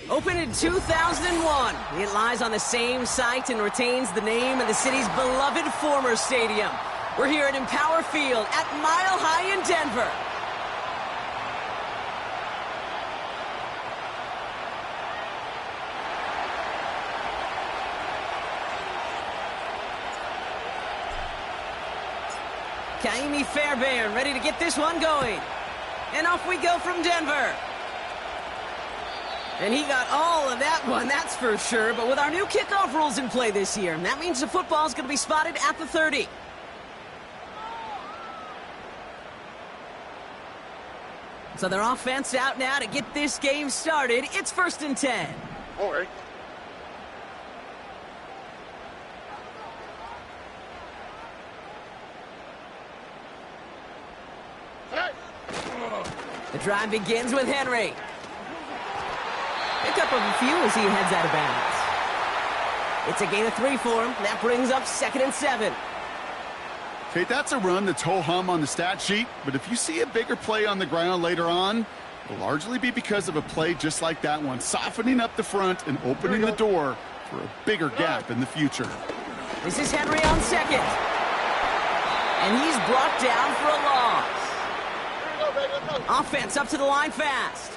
Opened in 2001, it lies on the same site and retains the name of the city's beloved former stadium. We're here at Empower Field at Mile High in Denver. Kaimi Fairbairn ready to get this one going. And off we go from Denver. And he got all of that one, that's for sure. But with our new kickoff rules in play this year, that means the football is going to be spotted at the 30. So their offense out now to get this game started. It's 1st and 10. All right. The drive begins with Henry. Pick up of a few as he heads out of bounds. It's a gain of 3 for him. That brings up 2nd and 7. Okay, that's a run that's ho-hum on the stat sheet, but if you see a bigger play on the ground later on, it'll largely be because of a play just like that one, softening up the front and opening the door for a bigger gap in the future. This is Henry on 2nd. And he's brought down for a loss. Offense up to the line fast.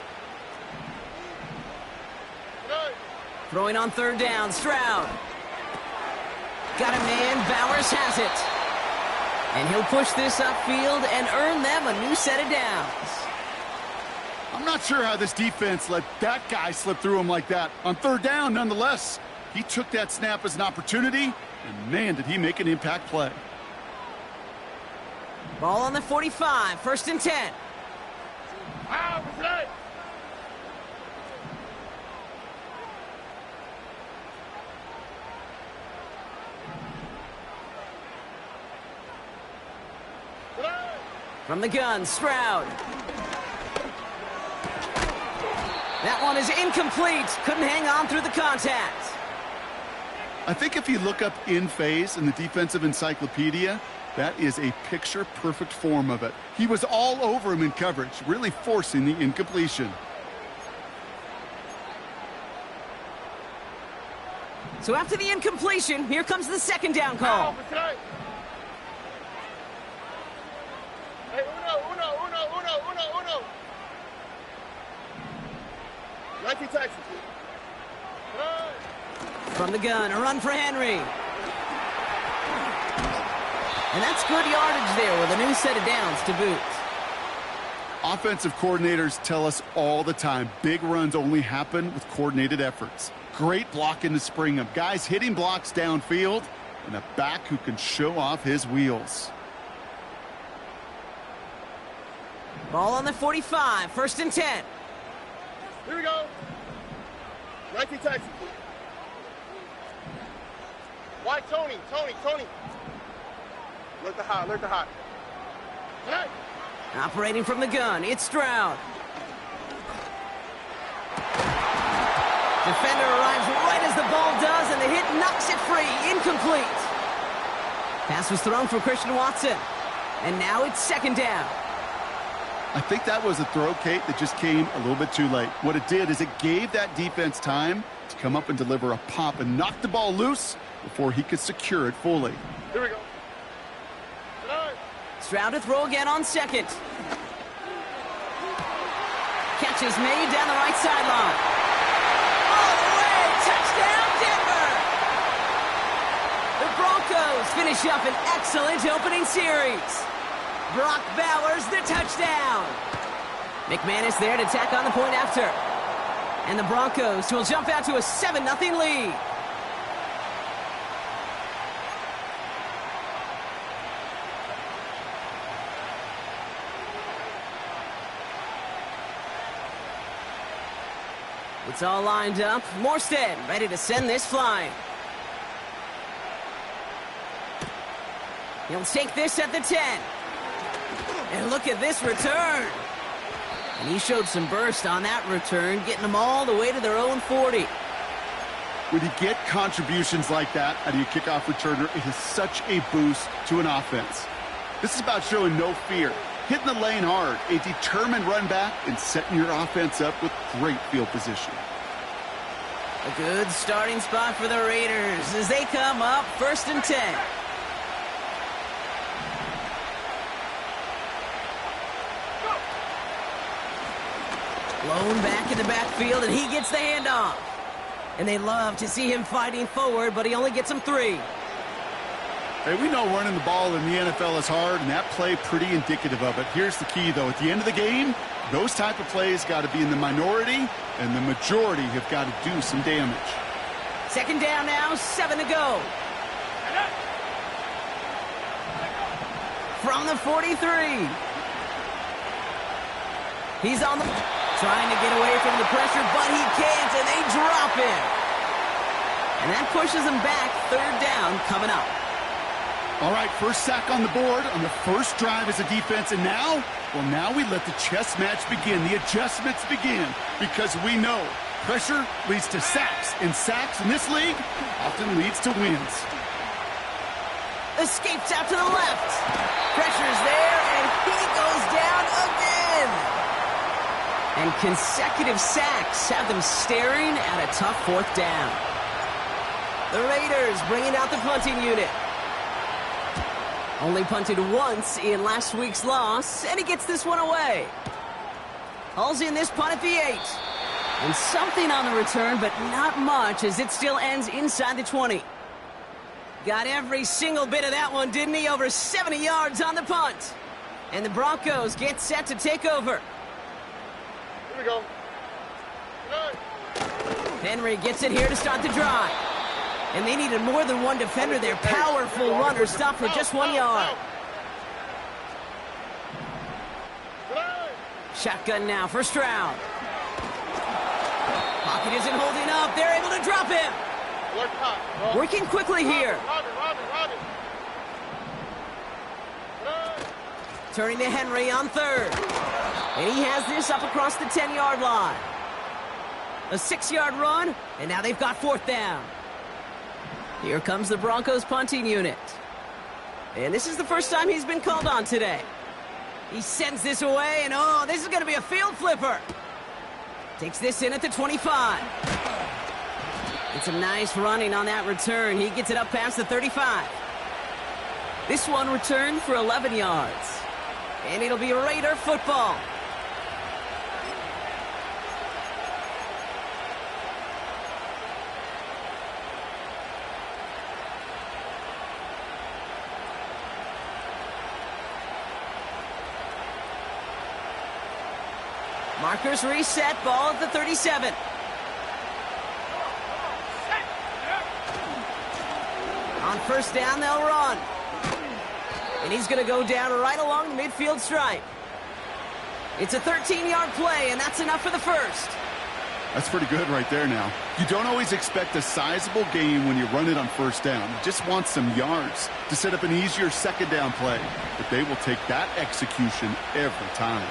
Throwing on 3rd down, Stroud. Got a man, Bowers has it. And he'll push this upfield and earn them a new set of downs. I'm not sure how this defense let that guy slip through him like that. On 3rd down, nonetheless, he took that snap as an opportunity, and man, did he make an impact play. Ball on the 45, 1st and 10. From the gun, Stroud. That one is incomplete. Couldn't hang on through the contact. I think if you look up in phase in the defensive encyclopedia, that is a picture-perfect form of it. He was all over him in coverage, really forcing the incompletion. So after the incompletion, here comes the 2nd down call. Uno. Nike Texas. From the gun, a run for Henry. And that's good yardage there with a new set of downs to boot. Offensive coordinators tell us all the time, big runs only happen with coordinated efforts. Great blocking to spring them. Guys hitting blocks downfield, and a back who can show off his wheels. Ball on the 45, 1st and 10. Here we go. Nike Texas. Why Tony? Alert the hot. Hey. Operating from the gun, it's Stroud. Defender arrives right as the ball does, and the hit knocks it free. Incomplete. Pass was thrown for Christian Watson. And now it's 2nd down. I think that was a throw, Kate, that just came a little bit too late. What it did is it gave that defense time to come up and deliver a pop and knock the ball loose before he could secure it fully. Here we go. Stroud to throw again on 2nd. Catch is made down the right sideline. All the way, touchdown Denver! The Broncos finish up an excellent opening series. Brock Bowers, the touchdown. McManus there to tack on the point after. And the Broncos will jump out to a 7-0 lead. It's all lined up. Morstead ready to send this flying. He'll take this at the 10. And look at this return. And he showed some burst on that return, getting them all the way to their own 40. When you get contributions like that out of your kickoff returner, it is such a boost to an offense. This is about showing no fear, hitting the lane hard, a determined run back, and setting your offense up with great field position. A good starting spot for the Raiders as they come up 1st and 10. Blown back in the backfield, and he gets the handoff. And they love to see him fighting forward, but he only gets him 3. Hey, we know running the ball in the NFL is hard, and that play pretty indicative of it. Here's the key, though. At the end of the game, those type of plays got to be in the minority, and the majority have got to do some damage. 2nd down now, 7 to go. From the 43. He's on the... trying to get away from the pressure, but he can't, and they drop him. And that pushes him back. 3rd down coming up. All right, first sack on the board on the first drive as a defense, and now, well, now we let the chess match begin. The adjustments begin, because we know pressure leads to sacks, and sacks in this league often leads to wins. Escapes out to the left. Pressure's there, and he goes down again. And consecutive sacks have them staring at a tough 4th down. The Raiders bringing out the punting unit. Only punted once in last week's loss, and he gets this one away. Hauls in this punt at the 8. And something on the return, but not much, as it still ends inside the 20. Got every single bit of that one, didn't he? Over 70 yards on the punt. And the Broncos get set to take over. Here we go. Henry gets it here to start the drive. And they needed more than one defender there. Powerful runner stopped for just 1 yard. Shotgun now, first round. Pocket isn't holding up. They're able to drop him. Working quickly here. Turning to Henry on 3rd. And he has this up across the 10-yard line. A 6-yard run, and now they've got 4th down. Here comes the Broncos punting unit. And this is the first time he's been called on today. He sends this away, and oh, this is going to be a field flipper. Takes this in at the 25. It's a nice running on that return. He gets it up past the 35. This one returned for 11 yards. And it'll be Raider football. Markers reset, ball at the 37. On first down, they'll run. And he's going to go down right along the midfield stripe. It's a 13-yard play, and that's enough for the first. That's pretty good right there now. You don't always expect a sizable gain when you run it on first down. You just want some yards to set up an easier 2nd down play. But they will take that execution every time.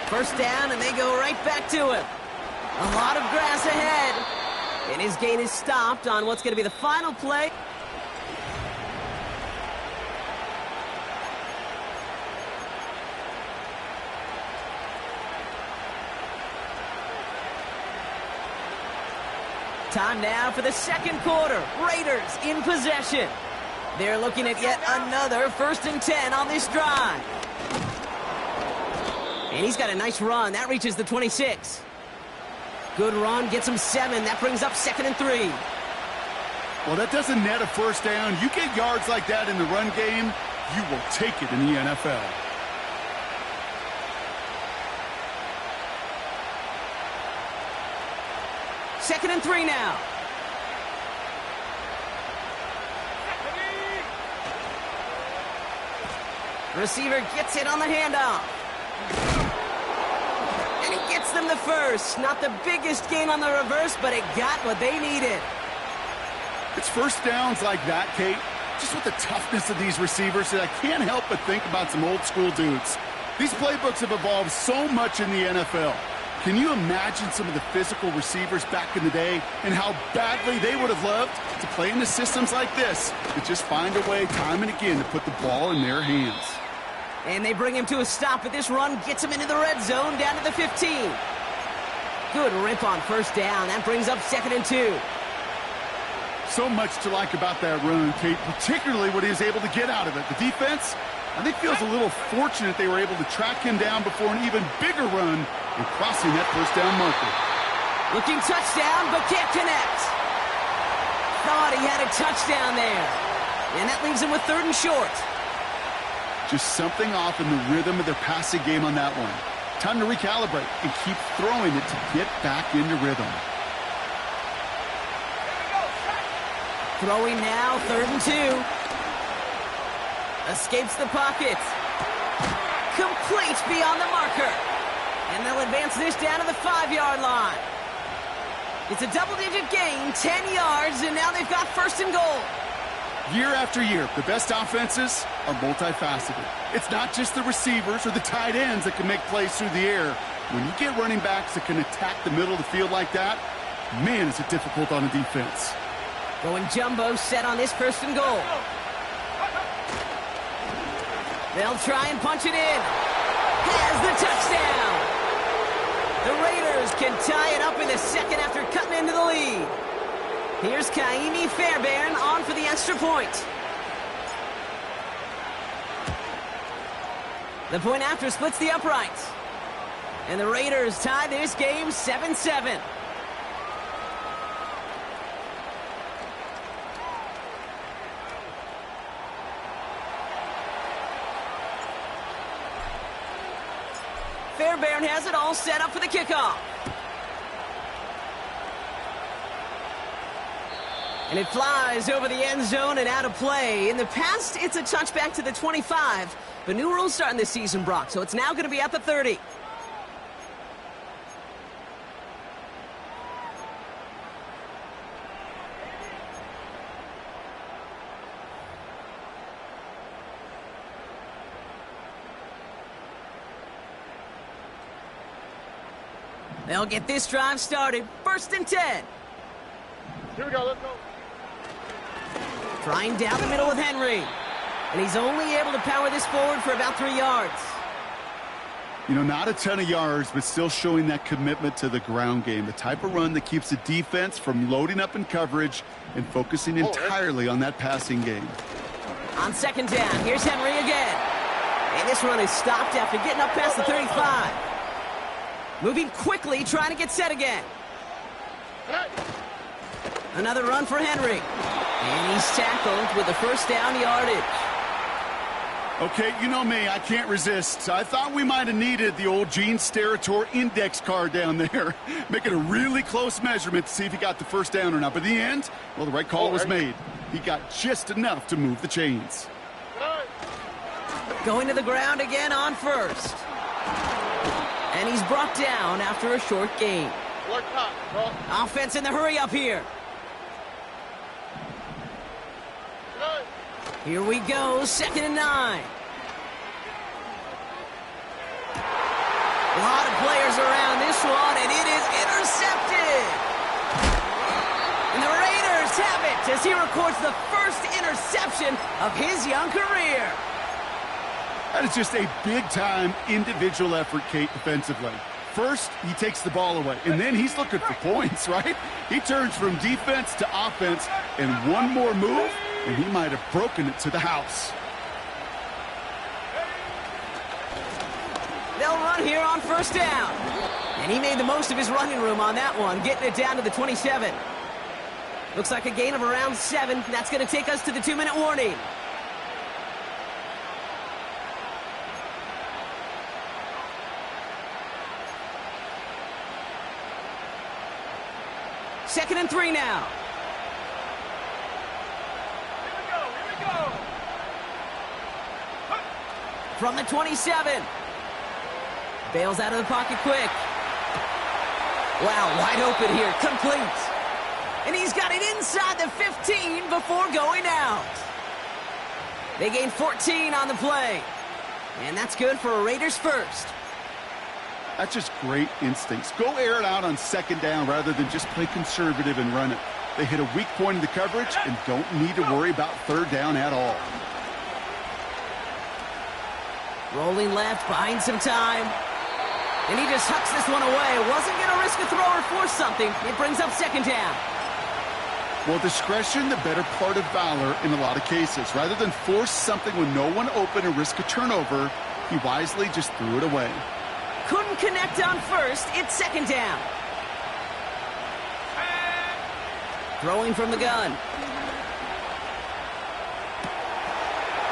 First down, and they go right back to him. A lot of grass ahead. And his gain is stopped on what's going to be the final play. Time now for the 2nd quarter. Raiders in possession. They're looking at yet another 1st and 10 on this drive. And he's got a nice run. That reaches the 26. Good run, gets him 7. That brings up 2nd and 3. Well, that doesn't net a first down. You get yards like that in the run game, you will take it in the NFL. Second and 3 now. Receiver gets it on the handoff. And he gets them the first. Not the biggest gain on the reverse, but it got what they needed. It's first downs like that, Kate, just with the toughness of these receivers, that I can't help but think about some old school dudes. These playbooks have evolved so much in the NFL. Can you imagine some of the physical receivers back in the day and how badly they would have loved to play in the systems like this that just find a way time and again to put the ball in their hands? And they bring him to a stop, but this run gets him into the red zone down to the 15. Good rip on first down. That brings up 2nd and 2. So much to like about that run, Kate, particularly what he was able to get out of it. The defense, I think, feels a little fortunate they were able to track him down before an even bigger run and crossing that first down marker. Looking touchdown, but can't connect. Thought he had a touchdown there. And that leaves him with 3rd and short. Just something off in the rhythm of their passing game on that one. Time to recalibrate and keep throwing it to get back into rhythm. Throwing now, 3rd and 2. Escapes the pocket. Complete beyond the marker. And they'll advance this down to the 5-yard line. It's a double-digit gain, 10 yards, and now they've got 1st and goal. Year after year, the best offenses are multifaceted. It's not just the receivers or the tight ends that can make plays through the air. When you get running backs that can attack the middle of the field like that, man, is it difficult on a defense. Going jumbo set on this 1st and goal. They'll try and punch it in. Has the touchdown. The Raiders can tie it up in the 2nd after cutting into the lead. Here's Kaimi Fairbairn on for the extra point. The point after splits the uprights. And the Raiders tie this game 7-7. Fairbairn has it all set up for the kickoff. And it flies over the end zone and out of play. In the past, it's a touchback to the 25. But new rules starting this season, Brock, so it's now going to be at the 30. They'll get this drive started. 1st and 10. Here we go, let's go. Trying down the middle with Henry. And he's only able to power this forward for about 3 yards. You know, not a ton of yards, but still showing that commitment to the ground game. The type of run that keeps the defense from loading up in coverage and focusing entirely on that passing game. On 2nd down, here's Henry again. And this run is stopped after getting up past the 35. Moving quickly, trying to get set again. Another run for Henry. And he's tackled with the 1st down yardage. Okay, you know me, I can't resist. I thought we might have needed the old Gene Steratore index card down there. Making a really close measurement to see if he got the 1st down or not. But in the end, well, the right call was made. He got just enough to move the chains. Going to the ground again on 1st. And he's brought down after a short gain. Offense in the hurry up here. Here we go, 2nd and 9. A lot of players around this one, and it is intercepted. And the Raiders have it as he records the 1st interception of his young career. That is just a big-time individual effort, Kate, defensively. First, he takes the ball away, and then he's looking for points, right? He turns from defense to offense, and one more move, and he might have broken it to the house. They'll run here on 1st down. And he made the most of his running room on that one, getting it down to the 27. Looks like a gain of around 7. That's going to take us to the 2-minute warning. Second and 3 now. From the 27. Bails out of the pocket quick. Wow, wide open here. Complete. And he's got it inside the 15 before going out. They gain 14 on the play. And that's good for a Raiders 1st. That's just great instincts. Go air it out on 2nd down rather than just play conservative and run it. They hit a weak point in the coverage and don't need to worry about 3rd down at all. Rolling left, buying some time. And he just hucks this one away. Wasn't going to risk a throw or force something. It brings up second down. Well, discretion, the better part of valor in a lot of cases. Rather than force something with no one open and risk a turnover, he wisely just threw it away. Couldn't connect on first. It's second down. Throwing from the gun.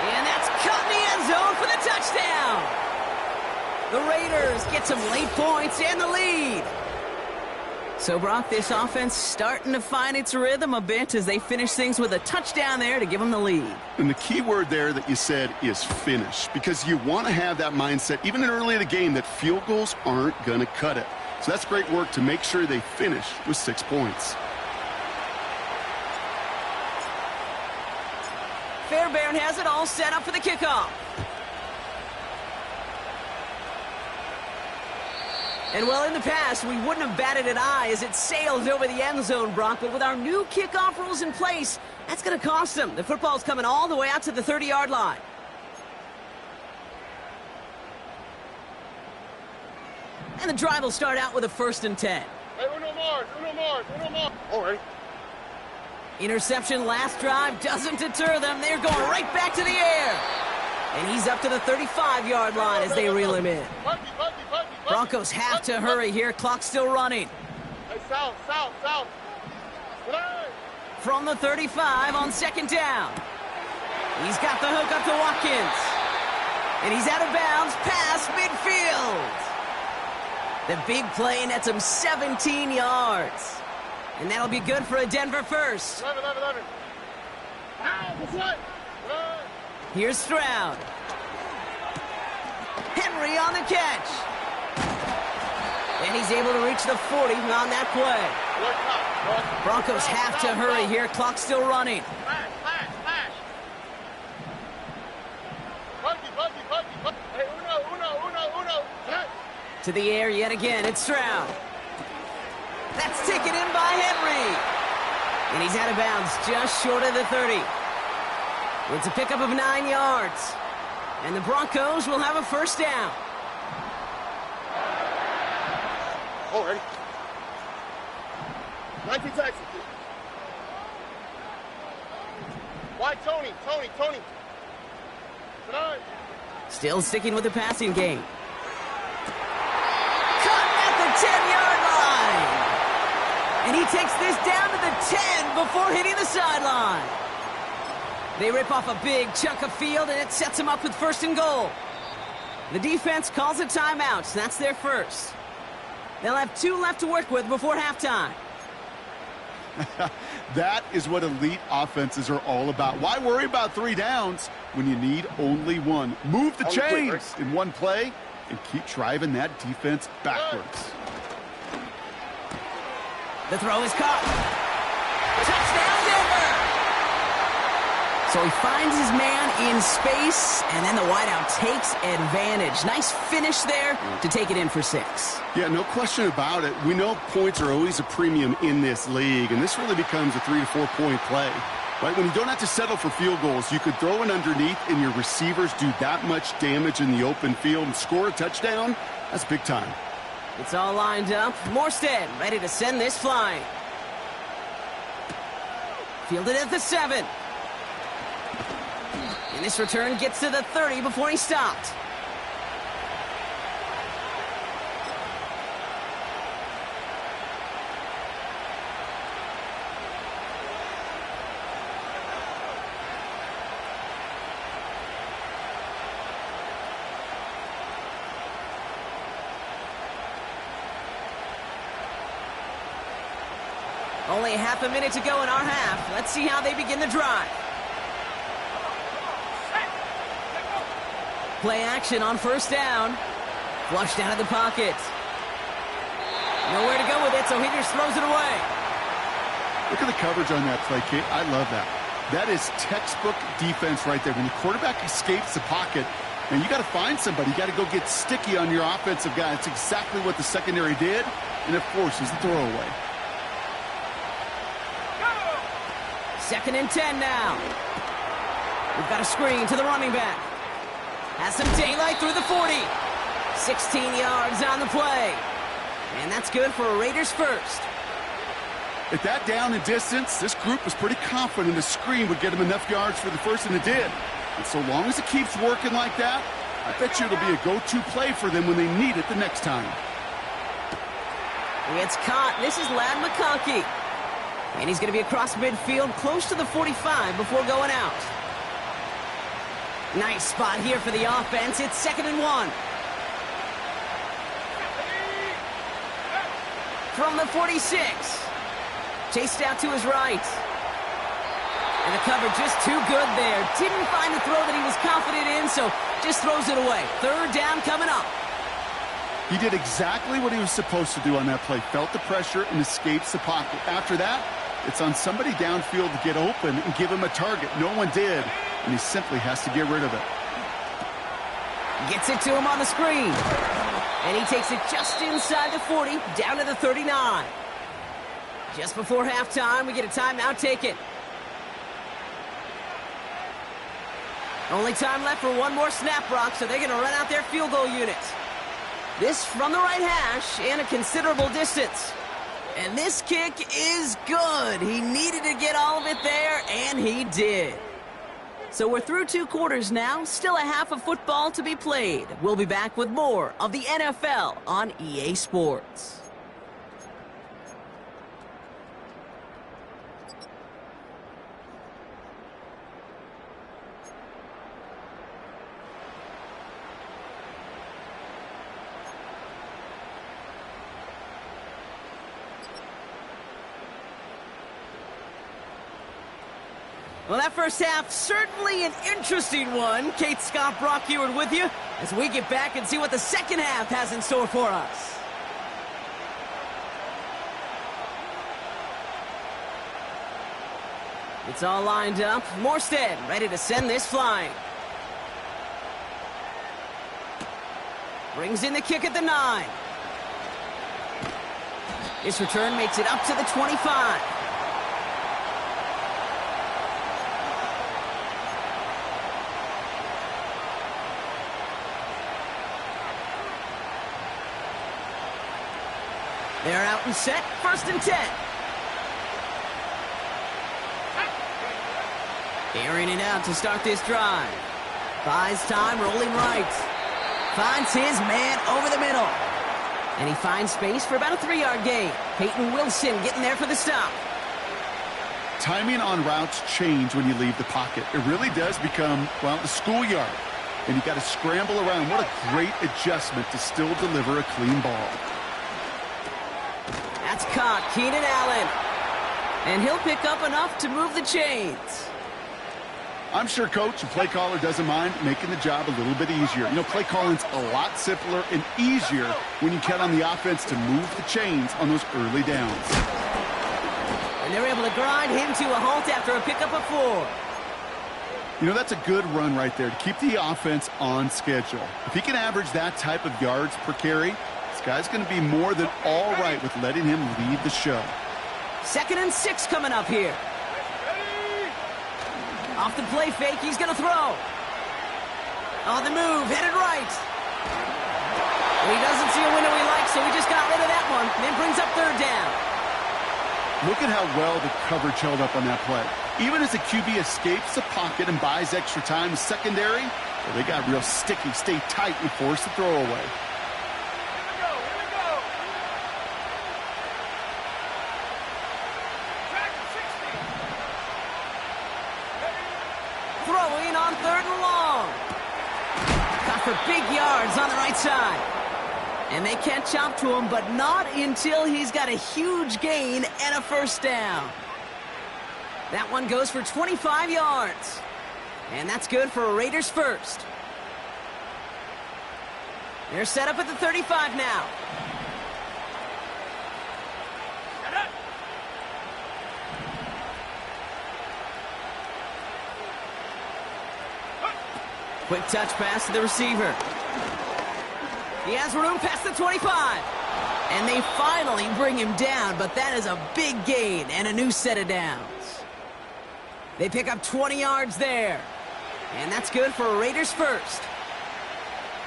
And that's caught in the end zone for the touchdown. The Raiders get some late points and the lead. So, Brock, this offense starting to find its rhythm a bit as they finish things with a touchdown there to give them the lead. And the key word there that you said is finish, because you want to have that mindset, even early in the game, that field goals aren't going to cut it. So that's great work to make sure they finish with 6 points. Fairbairn has it all set up for the kickoff. And, well, in the past, we wouldn't have batted an eye as it sails over the end zone, Brock. But with our new kickoff rules in place, that's going to cost them. The football's coming all the way out to the 30-yard line. And the drive will start out with a 1st and 10. Hey, uno more. All right. Interception last drive doesn't deter them. They're going right back to the air. And he's up to the 35-yard line as they reel him in. Broncos have to hurry here. Clock's still running. Hey, south. From the 35 on second down. He's got the hook up to Watkins. And he's out of bounds past midfield. The big play nets him 17 yards. And that'll be good for a Denver first. 11. Here's Stroud. Henry on the catch. And he's able to reach the 40 on that play. Broncos have to hurry here. Clock's still running. Flash. Buggy. Hey, uno. To the air yet again. It's Stroud. That's taken in by Henry. And he's out of bounds just short of the 30. It's a pickup of 9 yards. And the Broncos will have a first down. All right. 19 Texas. Why Tony? Tonight. Still sticking with the passing game. Caught at the 10-yard line. And he takes this down to the 10 before hitting the sideline. They rip off a big chunk of field, and it sets them up with 1st and goal. The defense calls a timeout. That's their first. They'll have 2 left to work with before halftime. That is what elite offenses are all about. Why worry about 3 downs when you need only 1? Move the chains in one play and keep driving that defense backwards. The throw is caught. Touchdown, Denver! So he finds his man in space, and then the wideout takes advantage. Nice finish there to take it in for 6. Yeah, no question about it. We know points are always a premium in this league, and this really becomes a 3 to 4 point play. Right? When you don't have to settle for field goals, you could throw it underneath, and your receivers do that much damage in the open field and score a touchdown. That's big time. It's all lined up. Morstead ready to send this flying. Fielded at the 7. And this return gets to the 30 before he stopped. Only half a minute to go in our half. Let's see how they begin the drive. Play action on 1st down. Flushed out of the pocket. Nowhere to go with it, so he just throws it away. Look at the coverage on that play, Kate. I love that. That is textbook defense right there. When the quarterback escapes the pocket, and you got to find somebody. You got to go get sticky on your offensive guy. That's exactly what the secondary did, and it forces the throwaway. 2nd and 10 now. We've got a screen to the running back. Has some daylight through the 40. 16 yards on the play. And that's good for a Raiders first. At that down and distance, this group was pretty confident the screen would get them enough yards for the first, and it did. And so long as it keeps working like that, I bet you it'll be a go-to play for them when they need it the next time. It's caught. This is Lad McConkey. And he's going to be across midfield, close to the 45 before going out. Nice spot here for the offense. It's 2nd and 1. From the 46. Chased out to his right. And the cover just too good there. Didn't find the throw that he was confident in, so just throws it away. 3rd down coming up. He did exactly what he was supposed to do on that play. Felt the pressure and escapes the pocket. After that, it's on somebody downfield to get open and give him a target. No one did, and he simply has to get rid of it. Gets it to him on the screen. And he takes it just inside the 40, down to the 39. Just before halftime, we get a timeout taken. Only time left for one more snap, Brock, so they're going to run out their field goal unit. This from the right hash and a considerable distance. And this kick is good. He needed to get all of it there, and he did. So we're through 2 quarters now. Still a half of football to be played. We'll be back with more of the NFL on EA Sports. Well, that first half, certainly an interesting one. Kate, Scott, Brock Eward with you as we get back and see what the second half has in store for us. It's all lined up. Morstead ready to send this flying. Brings in the kick at the 9. This return makes it up to the 25. They're out and set. 1st and 10. Airing it out to start this drive. Buys time, rolling right. Finds his man over the middle. And he finds space for about a 3-yard gain. Peyton Wilson getting there for the stop. Timing on routes change when you leave the pocket. It really does become, well, the schoolyard. And you got to scramble around. What a great adjustment to still deliver a clean ball. That's caught, Keenan Allen. And he'll pick up enough to move the chains. I'm sure coach and play caller doesn't mind making the job a little bit easier. You know, play calling's a lot simpler and easier when you count on the offense to move the chains on those early downs. And they're able to grind him to a halt after a pickup of 4. You know, that's a good run right there to keep the offense on schedule. If he can average that type of yards per carry, this guy's going to be more than all right with letting him lead the show. 2nd and 6 coming up here. Off the play fake, he's going to throw. On the move, headed right. And he doesn't see a window he likes, so he just got rid of that one. And then brings up 3rd down. Look at how well the coverage held up on that play. Even as the QB escapes the pocket and buys extra time, the secondary, well, they got real sticky, stay tight, and force the throw away. Throwing on 3rd and long. Got for big yards on the right side. And they can't chop to him, but not until he's got a huge gain and a 1st down. That one goes for 25 yards. And that's good for a Raiders first. They're set up at the 35 now. Quick touch pass to the receiver. He has room past the 25. And they finally bring him down, but that is a big gain and a new set of downs. They pick up 20 yards there. And that's good for a Raiders first.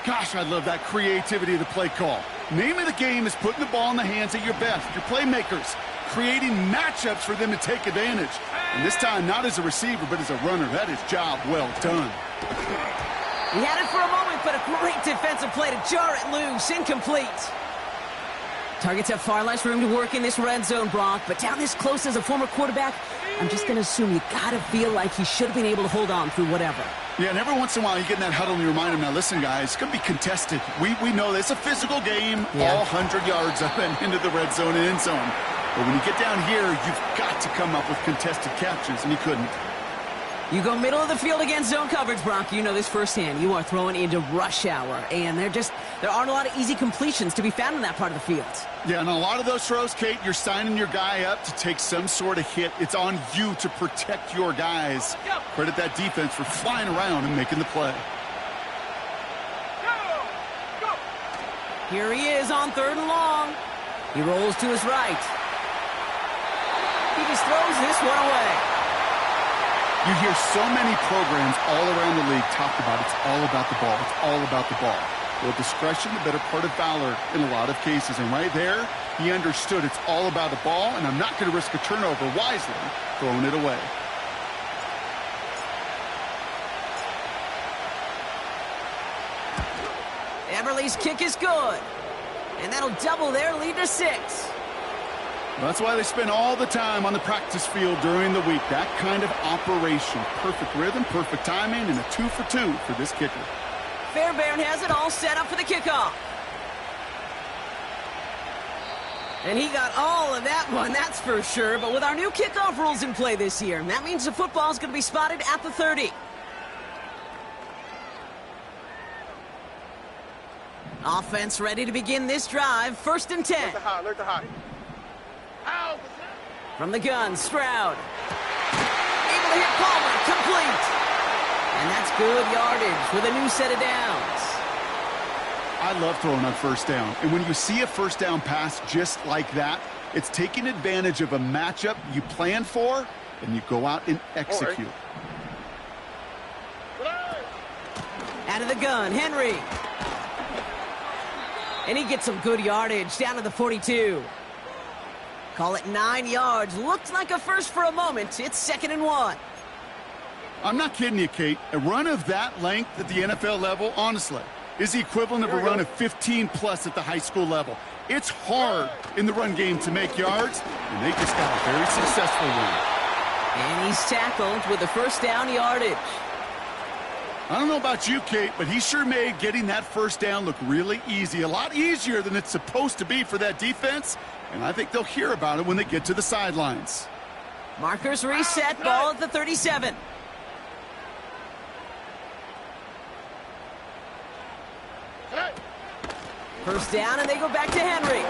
Gosh, I love that creativity of the play call. Name of the game is putting the ball in the hands of your best, your playmakers, creating matchups for them to take advantage. And this time, not as a receiver, but as a runner. That is job well done. He had it for a moment, but a great defensive play to jar it loose. Incomplete. Targets have far less room to work in this red zone, Brock, but down this close as a former quarterback, I'm just going to assume you got to feel like he should have been able to hold on through whatever. Yeah, and every once in a while you get in that huddle and you remind him, now listen, guys, it's going to be contested. We know this. It's a physical game, all 100 yards up and into the red zone and end zone. But when you get down here, you've got to come up with contested catches, and he couldn't. You go middle of the field against zone coverage, Brock. You know this firsthand. You are throwing into rush hour, and there aren't a lot of easy completions to be found in that part of the field. Yeah, and a lot of those throws, Kate, you're signing your guy up to take some sort of hit. It's on you to protect your guys. Credit that defense for flying around and making the play. Here he is on 3rd and long. He rolls to his right. He just throws this one away. You hear so many programs all around the league talk about it's all about the ball. It's all about the ball. Well, discretion, the better part of valor in a lot of cases. And right there, he understood it's all about the ball, and I'm not going to risk a turnover wisely, throwing it away. Everly's kick is good. And that'll double their lead to 6. That's why they spend all the time on the practice field during the week. That kind of operation. Perfect rhythm, perfect timing, and a 2 for 2 for this kicker. Fairbairn has it all set up for the kickoff. And he got all of that one, that's for sure. But with our new kickoff rules in play this year, that means the football is going to be spotted at the 30. Offense ready to begin this drive. 1st and 10. Learn to hide. From the gun, Stroud. Able to hit Palmer, complete. And that's good yardage with a new set of downs. I love throwing on 1st down. And when you see a 1st down pass just like that, it's taking advantage of a matchup you plan for, and you go out and execute. Out of the gun, Henry. And he gets some good yardage down to the 42. Call it 9 yards. Looked like a first for a moment. It's 2nd and 1. I'm not kidding you, Kate. A run of that length at the NFL level, honestly, is the equivalent of a run of 15-plus at the high school level. It's hard in the run game to make yards, and they just got a very successful one. And he's tackled with the 1st down yardage. I don't know about you, Kate, but he sure made getting that 1st down look really easy. A lot easier than it's supposed to be for that defense. And I think they'll hear about it when they get to the sidelines. Markers reset, ball at the 37. First down, and they go back to Henry.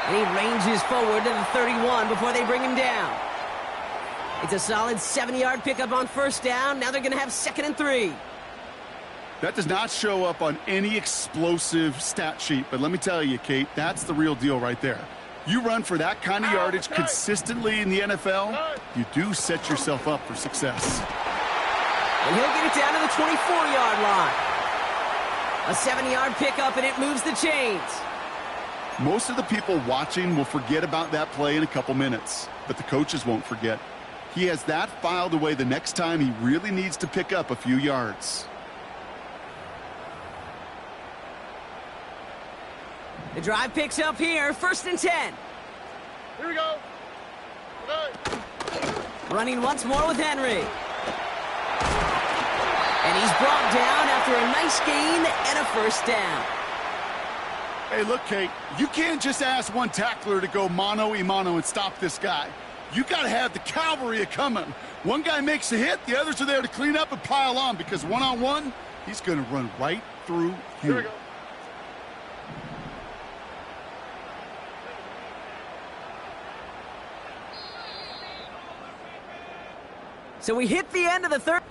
And he ranges forward to the 31 before they bring him down. It's a solid 7-yard pickup on 1st down. Now they're going to have 2nd and 3. That does not show up on any explosive stat sheet, but let me tell you, Kate, that's the real deal right there. You run for that kind of yardage consistently in the NFL, you do set yourself up for success. And he'll get it down to the 24-yard line. A 7-yard pickup, and it moves the chains. Most of the people watching will forget about that play in a couple minutes, but the coaches won't forget. He has that filed away the next time he really needs to pick up a few yards. The drive picks up here, 1st and 10. Here we go. Running once more with Henry. And he's brought down after a nice gain and a 1st down. Hey, look, Kate, you can't just ask one tackler to go mano-a-mano and stop this guy. You got to have the cavalry coming. One guy makes a hit, the others are there to clean up and pile on, because one-on-one, he's going to run right through you. Here we go. So we hit the end of the 3rd.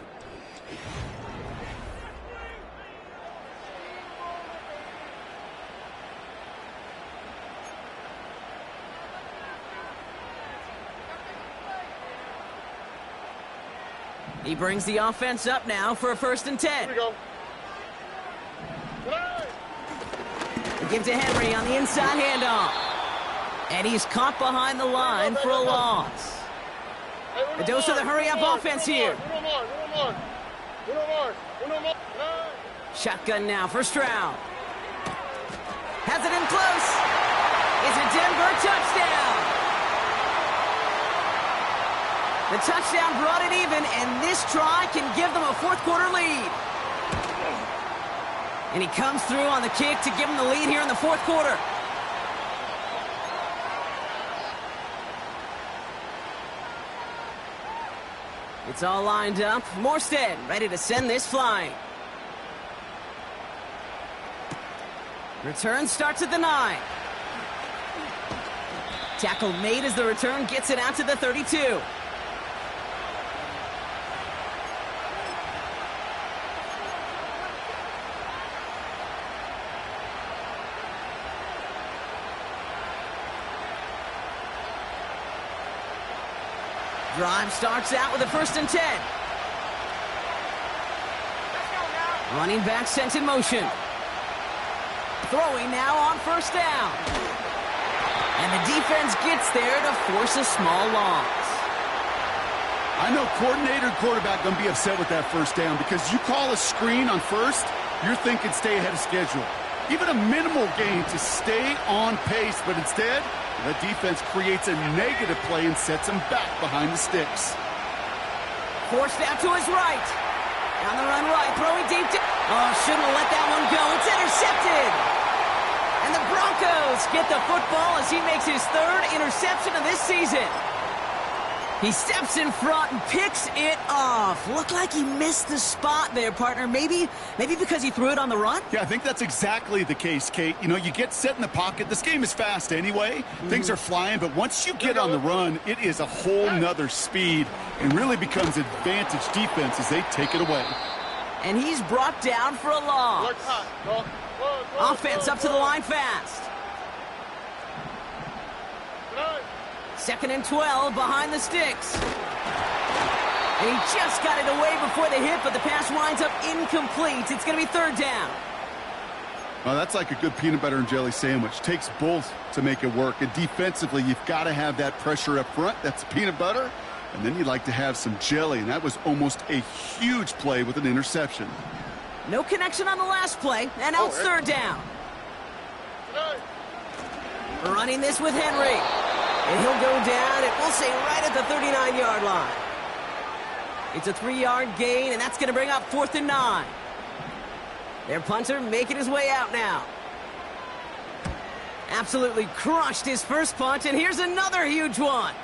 He brings the offense up now for a 1st and 10. Here we go. give to Henry on the inside handoff. And he's caught behind the line for a loss. A dose of the hurry-up offense here. Shotgun now for Stroud. Has it in close. It's a Denver touchdown. The touchdown brought it even, and this try can give them a fourth-quarter lead. And he comes through on the kick to give them the lead here in the fourth quarter. It's all lined up. Morstead ready to send this flying. Return starts at the 9. Tackle made as the return gets it out to the 32. Drive starts out with a 1st and 10. Running back sent in motion. Throwing now on 1st down. And the defense gets there to force a small loss. I know coordinator and quarterback going to be upset with that 1st down because you call a screen on 1st, you're thinking stay ahead of schedule. Even a minimal gain to stay on pace, but instead, the defense creates a negative play and sets him back behind the sticks. Forced out to his right. Down the run right, throwing deep. Oh, shouldn't have let that one go. It's intercepted. And the Broncos get the football as he makes his 3rd interception of this season. He steps in front and picks it off. Looked like he missed the spot there, partner. Maybe because he threw it on the run? Yeah, I think that's exactly the case, Kate. You know, you get set in the pocket. This game is fast anyway. Things are flying, but once you get on the run, it is a whole nother speed and really becomes advantage defense as they take it away. And he's brought down for a loss. Offense up to the line fast. 2nd and 12 behind the sticks. And he just got it away before the hit, but the pass winds up incomplete. It's going to be 3rd down. Well, that's like a good peanut butter and jelly sandwich. Takes both to make it work. And defensively, you've got to have that pressure up front. That's peanut butter. And then you'd like to have some jelly. And that was almost a huge play with an interception. No connection on the last play. And now it's 3rd down. Running this with Henry. And he'll go down, and we'll say right at the 39-yard line. It's a 3-yard gain, and that's going to bring up 4th and 9. Their punter making his way out now. Absolutely crushed his first punt, and here's another huge one.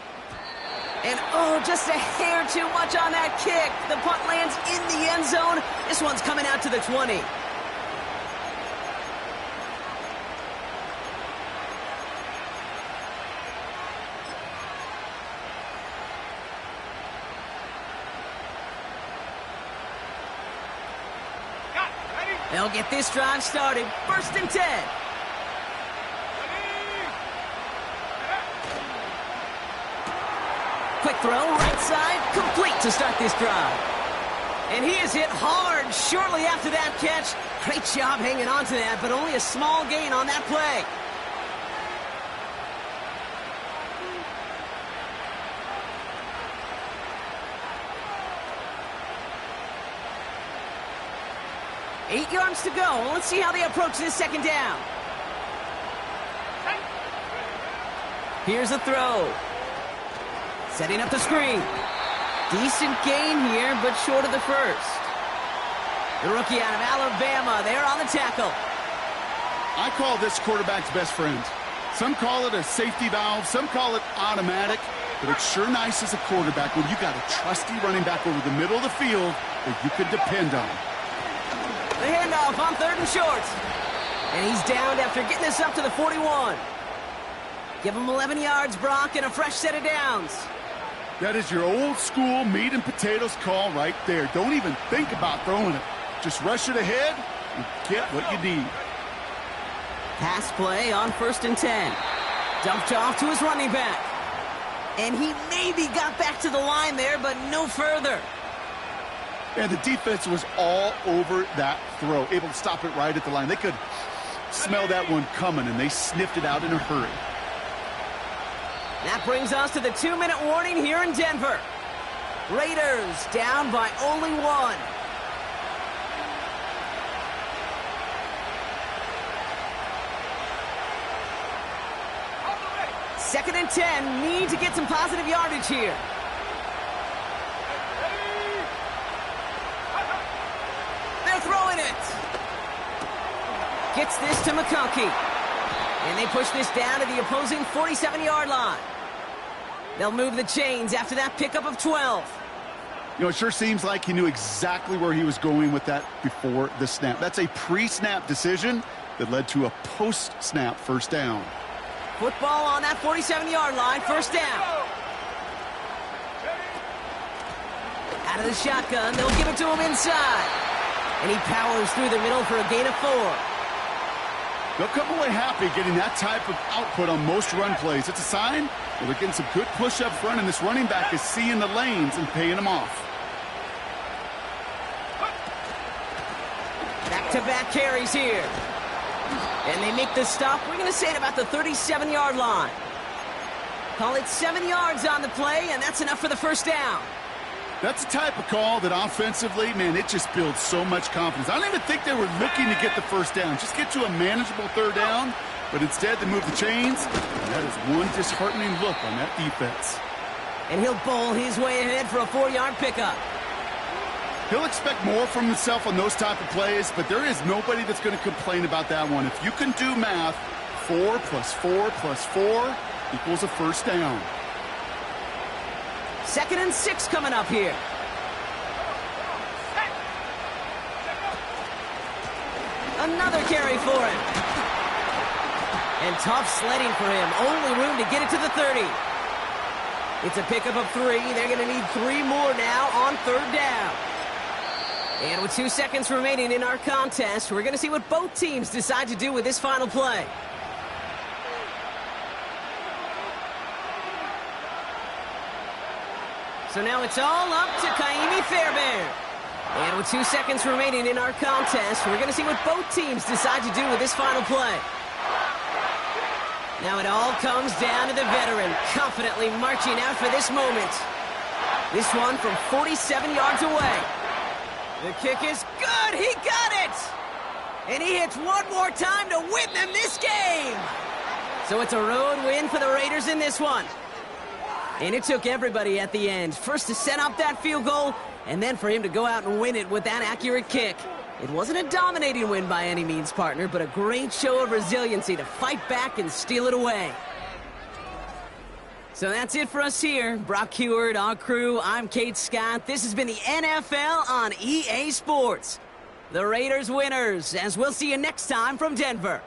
And, oh, just a hair too much on that kick. The punt lands in the end zone. This one's coming out to the 20. They'll get this drive started. 1st and 10. Quick throw, right side, complete to start this drive. And he is hit hard shortly after that catch. Great job hanging on to that, but only a small gain on that play. Eight yards to go. Let's see how they approach this 2nd down. Here's a throw. Setting up the screen. Decent gain here, but short of the 1st. The rookie out of Alabama, there on the tackle. I call this quarterback's best friend. Some call it a safety valve, some call it automatic, but it's sure nice as a quarterback when you got a trusty running back over the middle of the field that you could depend on. The handoff on 3rd and short. And he's downed after getting this up to the 41. Give him 11 yards, Brock, and a fresh set of downs. That is your old school meat and potatoes call right there. Don't even think about throwing it. Just rush it ahead and get what you need. Pass play on 1st and 10. Dumped off to his running back. And he maybe got back to the line there, but no further. And the defense was all over that throw, able to stop it right at the line. They could smell that one coming, and they sniffed it out in a hurry. That brings us to the 2-minute warning here in Denver. Raiders down by only one. Second and 10, need to get some positive yardage here. They're throwing it. Gets this to McConkey. And they push this down to the opposing 47-yard line. They'll move the chains after that pickup of 12. You know, it sure seems like he knew exactly where he was going with that before the snap. That's a pre-snap decision that led to a post-snap first down. Football on that 47-yard line, first down. Out of the shotgun, they'll give it to him inside. And he powers through the middle for a gain of 4. They'll come away happy getting that type of output on most run plays. It's a sign that they're getting some good push up front, and this running back is seeing the lanes and paying them off. Back-to-back carries here. And they make the stop. We're going to say it about the 37-yard line. Call it 7 yards on the play, and that's enough for the first down. That's the type of call that offensively, man, it just builds so much confidence. I don't even think they were looking to get the first down. Just get to a manageable third down, but instead they move the chains, and that is one disheartening look on that defense. And he'll bowl his way ahead for a 4-yard pickup. He'll expect more from himself on those type of plays, but there is nobody that's going to complain about that one. If you can do math, 4 plus 4 plus 4 equals a first down. Second and 6 coming up here. Another carry for him. And tough sledding for him. Only room to get it to the 30. It's a pickup of 3. They're going to need 3 more now on third down. And with 2 seconds remaining in our contest, we're going to see what both teams decide to do with this final play. So now it's all up to Kaimi Fairbairn. And with 2 seconds remaining in our contest, we're going to see what both teams decide to do with this final play. Now it all comes down to the veteran, confidently marching out for this moment. This one from 47 yards away. The kick is good. He got it. And he hits one more time to win them this game. So it's a road win for the Raiders in this one. And it took everybody at the end. First to set up that field goal, and then for him to go out and win it with that accurate kick. It wasn't a dominating win by any means, partner, but a great show of resiliency to fight back and steal it away. So that's it for us here. Brock Heward, our crew, I'm Kate Scott. This has been the NFL on EA Sports. The Raiders winners, as we'll see you next time from Denver.